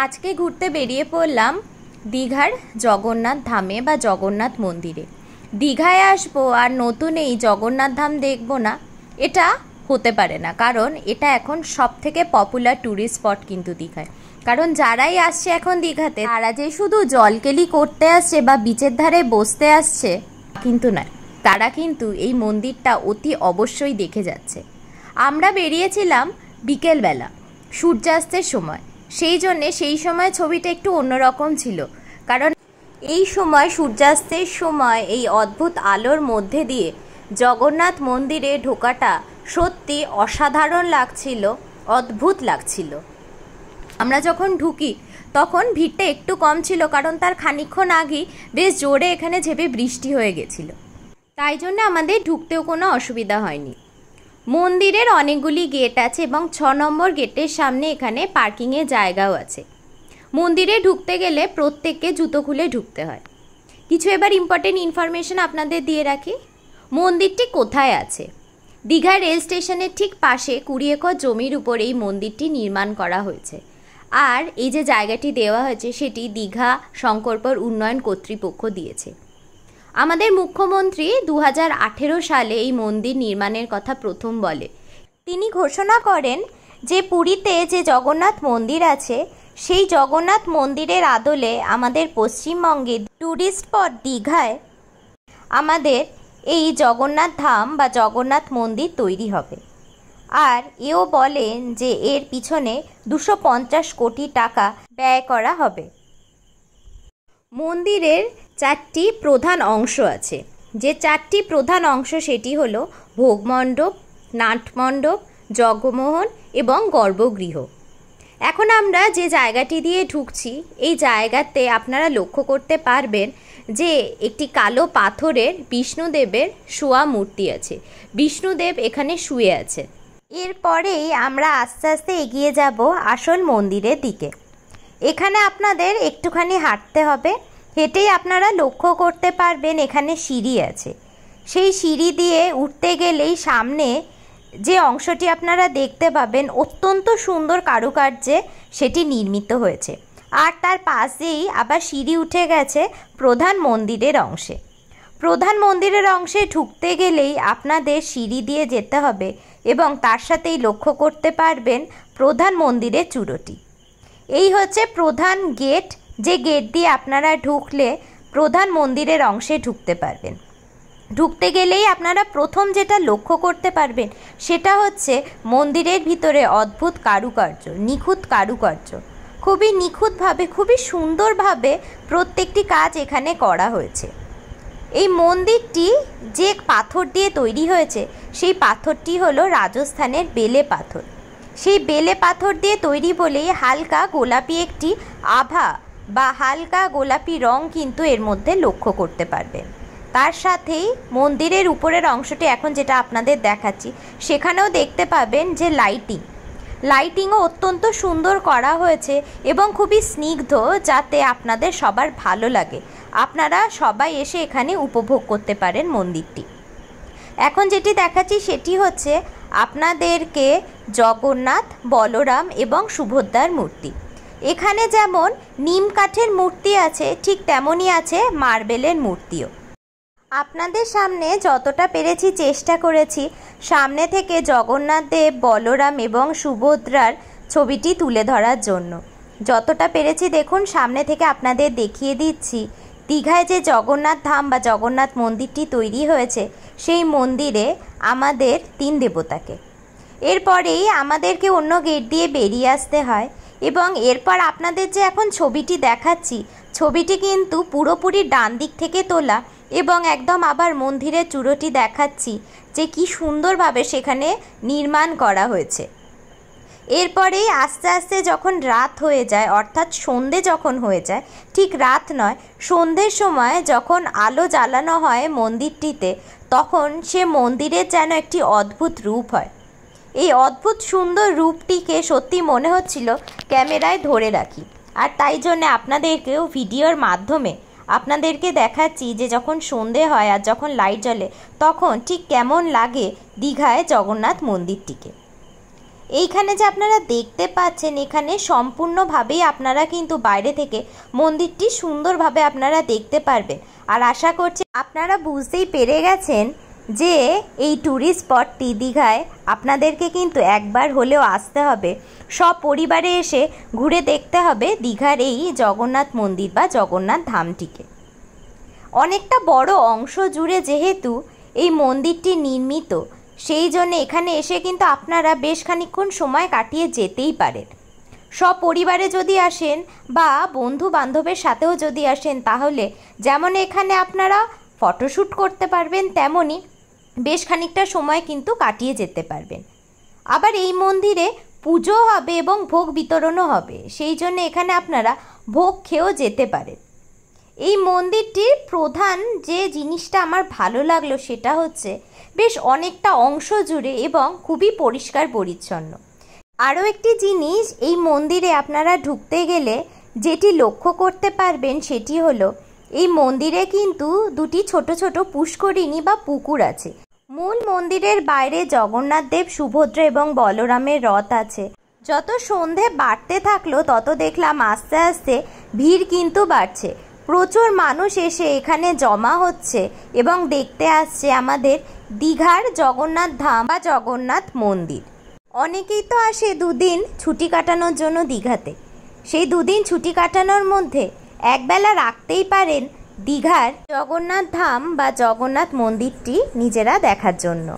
আজকে ঘুরতে বেরিয়ে পড়লাম দীঘার জগন্নাথ ধামে বা জগন্নাথ মন্দিরে। দীঘায় আসবো আর নতুন এই জগন্নাথ ধাম দেখবো না, এটা হতে পারে না। কারণ এটা এখন সব থেকে পপুলার ট্যুরিস্ট স্পট কিন্তু দীঘায়। কারণ যারাই আসছে এখন দীঘাতে, তারা যে শুধু জলকেলি করতে আসছে বা বিচের ধারে বসতে আসছে কিন্তু নয়, তারা কিন্তু এই মন্দিরটা অতি অবশ্যই দেখে যাচ্ছে। আমরা বেরিয়েছিলাম বিকেলবেলা সূর্যাস্তের সময়, সেই জন্যে সেই সময় ছবিটা একটু অন্যরকম ছিল। কারণ এই সময় সূর্যাস্তের সময় এই অদ্ভুত আলোর মধ্যে দিয়ে জগন্নাথ মন্দিরে ঢোকাটা সত্যি অসাধারণ লাগছিল, অদ্ভুত লাগছিল। আমরা যখন ঢুকি তখন ভিড়টা একটু কম ছিল, কারণ তার খানিকক্ষণ আগেই বেশ জোরে এখানে ঝেঁপে বৃষ্টি হয়ে গেছিল, তাই জন্য আমাদের ঢুকতেও কোনো অসুবিধা হয়নি। মন্দিরের অনেকগুলি গেট আছে এবং 6 নম্বর গেটের সামনে এখানে পার্কিংয়ের জায়গাও আছে। মন্দিরে ঢুকতে গেলে প্রত্যেককে জুতো খুলে ঢুকতে হয়। কিছু এবার ইম্পর্টেন্ট ইনফরমেশন আপনাদের দিয়ে রাখি। মন্দিরটি কোথায় আছে? দীঘা রেল স্টেশনের ঠিক পাশে 20 একর জমির উপর এই মন্দিরটি নির্মাণ করা হয়েছে। আর এই যে জায়গাটি দেওয়া হয়েছে সেটি দীঘা শঙ্করপুর উন্নয়ন কর্তৃপক্ষ দিয়েছে। আমাদের মুখ্যমন্ত্রী 2018 সালে এই মন্দির নির্মাণের কথা প্রথম বলে। তিনি ঘোষণা করেন যে পুরীতে যে জগন্নাথ মন্দির আছে সেই জগন্নাথ মন্দিরের আদলে আমাদের পশ্চিমবঙ্গে ট্যুরিস্ট স্পট দীঘায় আমাদের এই জগন্নাথ ধাম বা জগন্নাথ মন্দির তৈরি হবে। আর এও বলেন যে এর পিছনে 250 কোটি টাকা ব্যয় করা হবে। মন্দিরের 4টি প্রধান অংশ আছে। যে 4টি প্রধান অংশ সেটি হলো ভোগমণ্ডপ, নাটমণ্ডপ, জগমোহন এবং গর্ভগৃহ। এখন আমরা যে জায়গাটি দিয়ে ঢুকছি, এই জায়গাতে আপনারা লক্ষ্য করতে পারবেন যে একটি কালো পাথরের বিষ্ণুদেবের শোয়া মূর্তি আছে। বিষ্ণুদেব এখানে শুয়ে আছে। এরপরেই আমরা আস্তে আস্তে এগিয়ে যাব আসল মন্দিরের দিকে। এখানে আপনাদের একটুখানি হাঁটতে হবে। হেঁটেই আপনারা লক্ষ্য করতে পারবেন এখানে সিঁড়ি আছে। সেই সিঁড়ি দিয়ে উঠতে গেলেই সামনে যে অংশটি আপনারা দেখতে পাবেন অত্যন্ত সুন্দর কারুকার্যে সেটি নির্মিত হয়েছে। আর তার পাশেই আবার সিঁড়ি উঠে গেছে প্রধান মন্দিরের অংশে। প্রধান মন্দিরের অংশে ঢুকতে গেলেই আপনাদের সিঁড়ি দিয়ে যেতে হবে এবং তার সাথেই লক্ষ্য করতে পারবেন প্রধান মন্দিরের চূড়োটি। এই হচ্ছে প্রধান গেট, যে গেট দিয়ে আপনারা ঢুকলে প্রধান মন্দিরের অংশে ঢুকতে পারবেন। ঢুকতে গেলেই আপনারা প্রথম যেটা লক্ষ্য করতে পারবেন সেটা হচ্ছে মন্দিরের ভিতরে অদ্ভুত কারুকার্য, নিখুঁত কারুকার্য। খুবই নিখুঁতভাবে, খুবই সুন্দরভাবে প্রত্যেকটি কাজ এখানে করা হয়েছে। এই মন্দিরটি যে পাথর দিয়ে তৈরি হয়েছে সেই পাথরটি হলো রাজস্থানের বেলে পাথর। সেই বেলে পাথর দিয়ে তৈরি বলেই হালকা গোলাপি একটি আভা বা হালকা গোলাপি রং কিন্তু এর মধ্যে লক্ষ্য করতে পারবেন। তার সাথেই মন্দিরের উপরের অংশটি এখন যেটা আপনাদের দেখাচ্ছি সেখানেও দেখতে পাবেন যে লাইটিংও অত্যন্ত সুন্দর করা হয়েছে এবং খুবই স্নিগ্ধ, যাতে আপনাদের সবার ভালো লাগে। আপনারা সবাই এসে এখানে উপভোগ করতে পারেন মন্দিরটি। এখন যেটি দেখাচ্ছি সেটি হচ্ছে আপনাদেরকে জগন্নাথ, বলরাম এবং সুভদ্রার মূর্তি। এখানে যেমন নিম কাঠের মূর্তি আছে, ঠিক তেমনই আছে মার্বেলের মূর্তিও। আপনাদের সামনে যতটা পেরেছি চেষ্টা করেছি সামনে থেকে জগন্নাথ দেব, বলরাম এবং সুভদ্রার ছবিটি তুলে ধরার জন্য। যতটা পেরেছি দেখুন সামনে থেকে আপনাদের দেখিয়ে দিচ্ছি। দীঘায় যে জগন্নাথ ধাম বা জগন্নাথ মন্দিরটি তৈরি হয়েছে সেই মন্দিরে আমাদের 3 দেবতাকে। এরপরেই আমাদেরকে অন্য গেট দিয়ে বেরিয়ে আসতে হয় এবং এরপর আপনাদের যে এখন ছবিটি দেখাচ্ছি ছবিটি কিন্তু পুরোপুরি ডান দিক থেকে তোলা এবং একদম আবার মন্দিরের চূড়োটি দেখাচ্ছি যে কি সুন্দরভাবে সেখানে নির্মাণ করা হয়েছে। এরপরেই আস্তে আস্তে যখন রাত হয়ে যায়, অর্থাৎ সন্ধে যখন হয়ে যায়, ঠিক রাত নয়, সন্ধ্যের সময় যখন আলো জ্বালানো হয় মন্দিরটিতে, তখন সে মন্দিরের যেন একটি অদ্ভুত রূপ হয়। এই অদ্ভুত সুন্দর রূপটিকে সত্যি মনে হচ্ছিল ক্যামেরায় ধরে রাখি। আর তাই জন্য আপনাদেরকেও ভিডিওর মাধ্যমে আপনাদেরকে দেখাচ্ছি যে যখন সন্ধে হয় আর যখন লাইট জ্বলে তখন ঠিক কেমন লাগে দীঘায় জগন্নাথ মন্দিরটিকে। এইখানে যে আপনারা দেখতে পাচ্ছেন, এখানে সম্পূর্ণভাবেই আপনারা কিন্তু বাইরে থেকে মন্দিরটি সুন্দরভাবে আপনারা দেখতে পারবেন। আর আশা করছি আপনারা বুঝতেই পেরে গেছেন যে এই ট্যুরিস্ট স্পটটি দীঘায় আপনাদেরকে কিন্তু একবার হলেও আসতে হবে, সব পরিবারে এসে ঘুরে দেখতে হবে দীঘার এই জগন্নাথ মন্দির বা জগন্নাথ ধামটিকে। অনেকটা বড় অংশ জুড়ে যেহেতু এই মন্দিরটি নির্মিত, সেই জন্য এখানে এসে কিন্তু আপনারা বেশ খানিকক্ষণ সময় কাটিয়ে যেতেই পারেন। সব পরিবারে যদি আসেন বা বন্ধু বান্ধবের সাথেও যদি আসেন, তাহলে যেমন এখানে আপনারা ফটোশ্যুট করতে পারবেন, তেমনই বেশ খানিকটা সময় কিন্তু কাটিয়ে যেতে পারবেন। আবার এই মন্দিরে পুজো হবে এবং ভোগ বিতরণও হবে, সেই জন্য এখানে আপনারা ভোগ খেয়েও যেতে পারেন। এই মন্দিরটির প্রধান যে জিনিসটা আমার ভালো লাগলো সেটা হচ্ছে বেশ অনেকটা অংশ জুড়ে এবং খুবই পরিষ্কার পরিচ্ছন্ন। আরও একটি জিনিস এই মন্দিরে আপনারা ঢুকতে গেলে যেটি লক্ষ্য করতে পারবেন সেটি হলো এই মন্দিরে কিন্তু দুটি ছোট ছোট পুষ্করিণী বা পুকুর আছে। মূল মন্দিরের বাইরে জগন্নাথ দেব, সুভদ্রা এবং বলরামের রথ আছে। যত সন্ধে বাড়তে থাকলো তত দেখলাম আস্তে আস্তে ভিড় কিন্তু বাড়ছে। প্রচুর মানুষ এসে এখানে জমা হচ্ছে এবং দেখতে আসছে আমাদের দীঘার জগন্নাথ ধাম বা জগন্নাথ মন্দির। অনেকেই তো আসে দুদিন ছুটি কাটানোর জন্য দীঘাতে, সেই দুদিন ছুটি কাটানোর মধ্যে একবেলা রাখতেই পারেন দীঘার জগন্নাথ ধাম বা জগন্নাথ মন্দিরটি নিজেরা দেখার জন্য।